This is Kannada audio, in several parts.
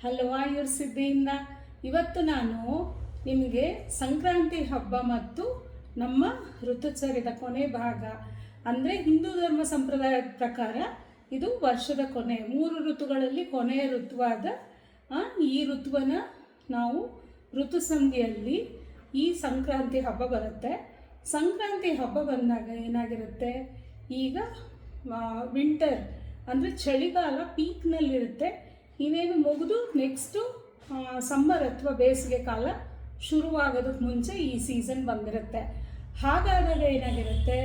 ಹಲೋ ಆಯುರ್ ಸಿದ್ಧಿಯಿಂದ ಇವತ್ತು ನಾನು ನಿಮಗೆ ಸಂಕ್ರಾಂತಿ ಹಬ್ಬ ಮತ್ತು ನಮ್ಮ ಋತುಚರ್ಯದ ಕೊನೆ ಭಾಗ ಅಂದರೆ ಹಿಂದೂ ಧರ್ಮ ಸಂಪ್ರದಾಯದ ಪ್ರಕಾರ ಇದು ವರ್ಷದ ಕೊನೆ 3 ಋತುಗಳಲ್ಲಿ ಕೊನೆಯ ಋತುವಾದ ಈ ಋತುವನ್ನು ನಾವು ಋತುಸಂಧಿಯಲ್ಲಿ ಈ ಸಂಕ್ರಾಂತಿ ಹಬ್ಬ ಬರುತ್ತೆ. ಸಂಕ್ರಾಂತಿ ಹಬ್ಬ ಬಂದಾಗ ಏನಾಗಿರುತ್ತೆ, ಈಗ ವಿಂಟರ್ ಅಂದರೆ ಚಳಿಗಾಲ ಪೀಕ್ನಲ್ಲಿರುತ್ತೆ. ಇನ್ನೇನು ಮುಗಿದು ನೆಕ್ಸ್ಟು ಸಮ್ಮರ್ ಅಥವಾ ಬೇಸಿಗೆ ಕಾಲ ಶುರುವಾಗೋದಕ್ಕೆ ಮುಂಚೆ ಈ ಸೀಸನ್ ಬಂದಿರುತ್ತೆ. ಹಾಗಾದಾಗ ಏನಾಗಿರುತ್ತೆ,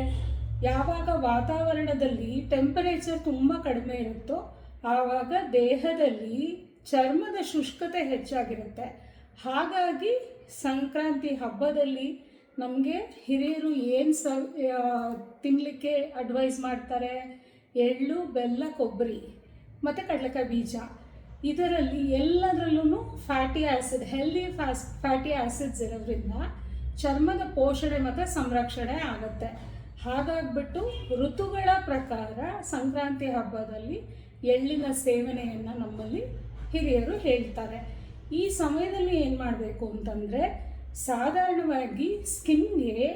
ಯಾವಾಗ ವಾತಾವರಣದಲ್ಲಿ ಟೆಂಪರೇಚರ್ ತುಂಬ ಕಡಿಮೆ ಇರುತ್ತೋ ಆವಾಗ ದೇಹದಲ್ಲಿ ಚರ್ಮದ ಶುಷ್ಕತೆ ಹೆಚ್ಚಾಗಿರುತ್ತೆ. ಹಾಗಾಗಿ ಸಂಕ್ರಾಂತಿ ಹಬ್ಬದಲ್ಲಿ ನಮಗೆ ಹಿರಿಯರು ಏನು ತಿನ್ನಲಿಕ್ಕೆ ಅಡ್ವೈಸ್ ಮಾಡ್ತಾರೆ, ಎಳ್ಳು, ಬೆಲ್ಲ, ಕೊಬ್ಬರಿ ಮತ್ತು ಕಡಲೆಕಾಯಿ ಬೀಜ. ಇದರಲ್ಲಿ ಎಲ್ಲದರಲ್ಲೂ fatty acid, healthy fatty acids ಇರೋದ್ರಿಂದ ಚರ್ಮದ ಪೋಷಣೆ ಮತ್ತು ಸಂರಕ್ಷಣೆ ಆಗುತ್ತೆ. ಹಾಗಾಗ್ಬಿಟ್ಟು ಋತುಗಳ ಪ್ರಕಾರ ಸಂಕ್ರಾಂತಿ ಹಬ್ಬದಲ್ಲಿ ಎಳ್ಳಿನ ಸೇವನೆಯನ್ನು ನಮ್ಮಲ್ಲಿ ಹಿರಿಯರು ಹೇಳ್ತಾರೆ. ಈ ಸಮಯದಲ್ಲಿ ಏನು ಮಾಡಬೇಕು ಅಂತಂದರೆ, ಸಾಧಾರಣವಾಗಿ ಸ್ಕಿನ್ಗೆ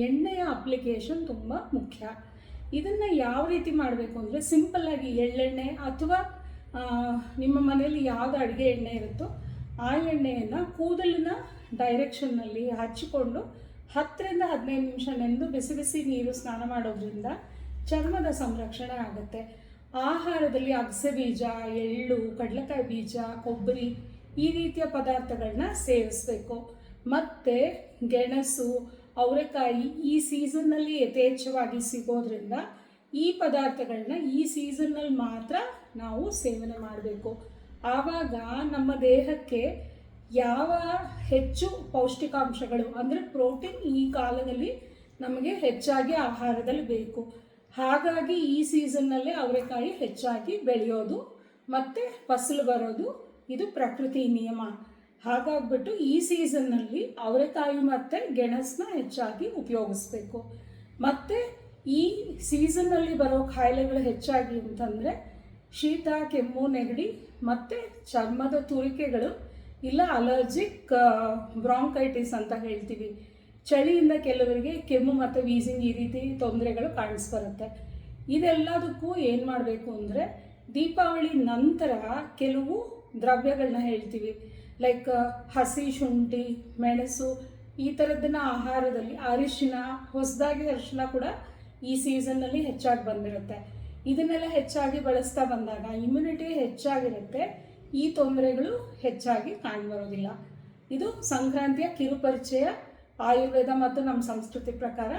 ಎಣ್ಣೆಯ ಅಪ್ಲಿಕೇಶನ್ ತುಂಬ ಮುಖ್ಯ. ಇದನ್ನು ಯಾವ ರೀತಿ ಮಾಡಬೇಕು ಅಂದರೆ, ಸಿಂಪಲ್ಲಾಗಿ ಎಳ್ಳೆಣ್ಣೆ ಅಥವಾ ನಿಮ್ಮ ಮನೆಯಲ್ಲಿ ಯಾವುದು ಅಡುಗೆ ಎಣ್ಣೆ ಇರುತ್ತೋ ಆ ಎಣ್ಣೆಯನ್ನು ಕೂದಲಿನ ಡೈರೆಕ್ಷನ್ನಲ್ಲಿ ಹಚ್ಚಿಕೊಂಡು 10ರಿಂದ 15 ನಿಮಿಷ ನೆಂದು ಬಿಸಿ ಬಿಸಿ ನೀರು ಸ್ನಾನ ಮಾಡೋದ್ರಿಂದ ಚರ್ಮದ ಸಂರಕ್ಷಣೆ ಆಗುತ್ತೆ. ಆಹಾರದಲ್ಲಿ ಅಗಸೆ ಬೀಜ, ಎಳ್ಳು, ಕಡಲೆಕಾಯಿ ಬೀಜ, ಕೊಬ್ಬರಿ ಈ ರೀತಿಯ ಪದಾರ್ಥಗಳನ್ನ ಸೇವಿಸಬೇಕು. ಮತ್ತು ಗೆಣಸು, ಅವರೆಕಾಯಿ ಈ ಸೀಸನ್ನಲ್ಲಿ ಯಥೇಚ್ಛವಾಗಿ ಸಿಗೋದ್ರಿಂದ ಈ ಪದಾರ್ಥಗಳನ್ನ ಈ ಸೀಸನ್ನಲ್ಲಿ ಮಾತ್ರ ನಾವು ಸೇವನೆ ಮಾಡಬೇಕು. ಆವಾಗ ನಮ್ಮ ದೇಹಕ್ಕೆ ಯಾವ ಹೆಚ್ಚು ಪೌಷ್ಟಿಕಾಂಶಗಳು ಅಂದರೆ ಪ್ರೋಟೀನ್ ಈ ಕಾಲದಲ್ಲಿ ನಮಗೆ ಹೆಚ್ಚಾಗಿ ಆಹಾರದಲ್ಲಿ ಬೇಕು. ಹಾಗಾಗಿ ಈ ಸೀಸನ್ನಲ್ಲೇ ಅವರೆಕಾಯಿ ಹೆಚ್ಚಾಗಿ ಬೆಳೆಯೋದು ಮತ್ತು ಫಸಲು ಬರೋದು ಇದು ಪ್ರಕೃತಿ ನಿಯಮ. ಹಾಗಾಗ್ಬಿಟ್ಟು ಈ ಸೀಸನ್ನಲ್ಲಿ ಅವರೆಕಾಯಿ ಮತ್ತು ಗೆಣಸನ್ನ ಹೆಚ್ಚಾಗಿ ಉಪಯೋಗಿಸ್ಬೇಕು. ಮತ್ತು ಈ ಸೀಸನ್ನಲ್ಲಿ ಬರೋ ಕಾಯಿಲೆಗಳು ಹೆಚ್ಚಾಗಿ ಅಂತಂದರೆ ಶೀತ, ಕೆಮ್ಮು, ನೆಗಡಿ ಮತ್ತು ಚರ್ಮದ ತುರಿಕೆಗಳು ಇಲ್ಲ ಅಲರ್ಜಿಕ್ ಬ್ರಾಂಕೈಟಿಸ್ ಅಂತ ಹೇಳ್ತೀವಿ. ಚಳಿಯಿಂದ ಕೆಲವರಿಗೆ ಕೆಮ್ಮು ಮತ್ತು ವೀಸಿಂಗ್ ಈ ರೀತಿ ತೊಂದರೆಗಳು ಕಾಣಿಸ್ಬರುತ್ತೆ. ಇದೆಲ್ಲದಕ್ಕೂ ಏನು ಮಾಡಬೇಕು ಅಂದರೆ, ದೀಪಾವಳಿ ನಂತರ ಕೆಲವು ದ್ರವ್ಯಗಳನ್ನ ಹೇಳ್ತೀವಿ, ಲೈಕ್ ಹಸಿ ಶುಂಠಿ, ಮೆಣಸು ಈ ಥರದ್ದನ್ನು ಆಹಾರದಲ್ಲಿ, ಅರಿಶಿನ, ಹೊಸದಾಗಿ ಅರಿಶಿನ ಕೂಡ ಈ ಸೀಸನ್ನಲ್ಲಿ ಹೆಚ್ಚಾಗಿ ಬಂದಿರುತ್ತೆ. ಇದನ್ನೆಲ್ಲ ಹೆಚ್ಚಾಗಿ ಬಳಸ್ತಾ ಬಂದಾಗ ಇಮ್ಯುನಿಟಿ ಹೆಚ್ಚಾಗಿರುತ್ತೆ, ಈ ತೊಂದರೆಗಳು ಹೆಚ್ಚಾಗಿ ಕಾಣ್ಬರೋದಿಲ್ಲ. ಇದು ಸಂಕ್ರಾಂತಿಯ ಕಿರುಪರಿಚಯ ಆಯುರ್ವೇದ ಮತ್ತು ನಮ್ಮ ಸಂಸ್ಕೃತಿ ಪ್ರಕಾರ.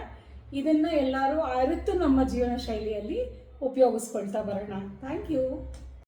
ಇದನ್ನು ಎಲ್ಲರೂ ಅರಿತು ನಮ್ಮ ಜೀವನ ಶೈಲಿಯಲ್ಲಿ ಉಪಯೋಗಿಸ್ಕೊಳ್ತಾ ಬರೋಣ. Thank you.